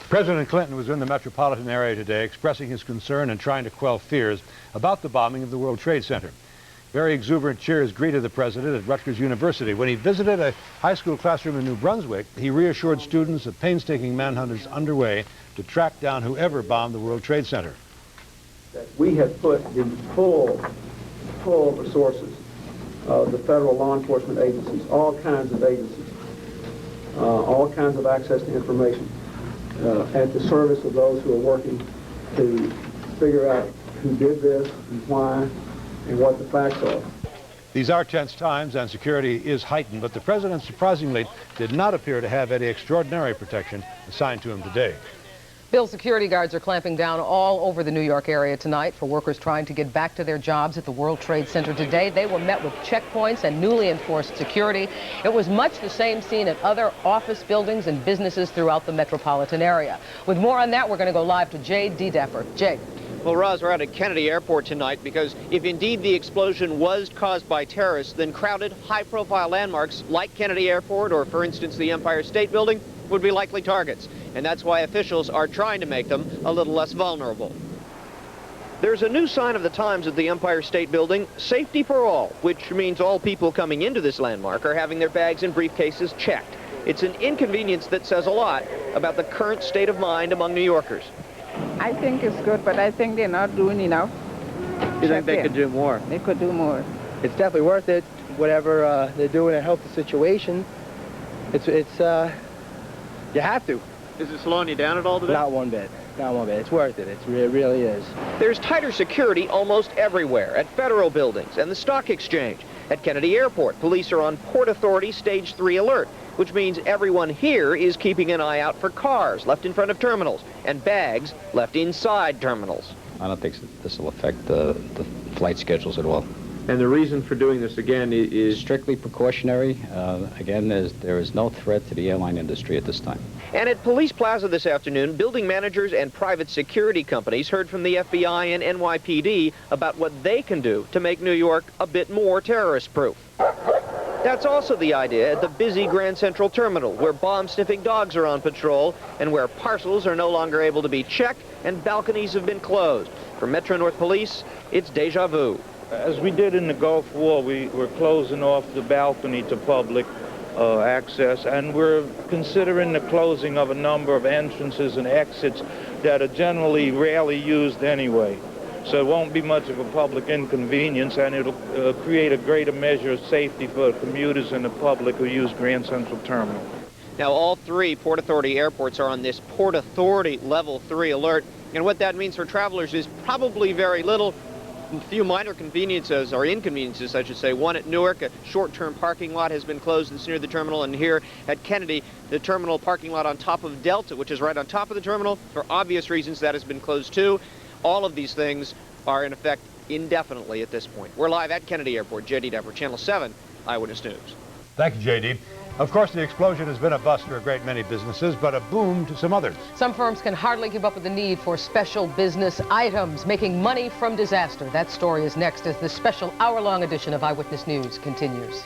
President Clinton was in the metropolitan area today expressing his concern and trying to quell fears about the bombing of the World Trade Center. Very exuberant cheers greeted the president at Rutgers University. When he visited a high school classroom in New Brunswick, he reassured students that painstaking manhunt is underway to track down whoever bombed the World Trade Center. We have put the full resources of the federal law enforcement agencies, all kinds of agencies, all kinds of access to information, at the service of those who are working to figure out who did this and why and what the facts are. These are tense times and security is heightened, but the president surprisingly did not appear to have any extraordinary protection assigned to him today. Bill, security guards are clamping down all over the New York area tonight for workers trying to get back to their jobs at the World Trade Center today. They were met with checkpoints and newly enforced security. It was much the same scene at other office buildings and businesses throughout the metropolitan area. With more on that, we're going to go live to Jay Dedeffer. Jay. Well, Roz, we're out at Kennedy Airport tonight because if indeed the explosion was caused by terrorists, then crowded, high-profile landmarks like Kennedy Airport or, for instance, the Empire State Building would be likely targets. And that's why officials are trying to make them a little less vulnerable. There's a new sign of the times at the Empire State Building, safety for all, which means all people coming into this landmark are having their bags and briefcases checked. It's an inconvenience that says a lot about the current state of mind among New Yorkers. I think it's good, but I think they're not doing enough. You think they could do more? They could do more. It's definitely worth it, whatever they're doing to help the situation. You have to. Is it slowing you down at all today? Not one bit. Not one bit. It's worth it. It really is. There's tighter security almost everywhere, at federal buildings and the stock exchange. At Kennedy Airport, police are on Port Authority Stage 3 alert, which means everyone here is keeping an eye out for cars left in front of terminals and bags left inside terminals. I don't think this will affect the flight schedules at all. And the reason for doing this again is Strictly precautionary. Again, there is no threat to the airline industry at this time. And at Police Plaza this afternoon, building managers and private security companies heard from the FBI and NYPD about what they can do to make New York a bit more terrorist-proof. That's also the idea at the busy Grand Central Terminal, where bomb-sniffing dogs are on patrol and where parcels are no longer able to be checked and balconies have been closed. For Metro North Police, it's deja vu. As we did in the Gulf War, we were closing off the balcony to public access, and we're considering the closing of a number of entrances and exits that are generally rarely used anyway. So it won't be much of a public inconvenience, and it'll create a greater measure of safety for commuters and the public who use Grand Central Terminal. Now, all three Port Authority airports are on this Port Authority Level 3 alert, and what that means for travelers is probably very little. A few minor conveniences, or inconveniences, I should say. One at Newark, a short-term parking lot has been closed that's near the terminal, and here at Kennedy, the terminal parking lot on top of Delta, which is right on top of the terminal, for obvious reasons that has been closed too. All of these things are in effect indefinitely at this point. We're live at Kennedy Airport. J.D. Dever, Channel 7, Eyewitness News. Thank you, J.D. Of course, the explosion has been a bust for a great many businesses, but a boom to some others. Some firms can hardly keep up with the need for special business items, making money from disaster. That story is next as the special hour-long edition of Eyewitness News continues.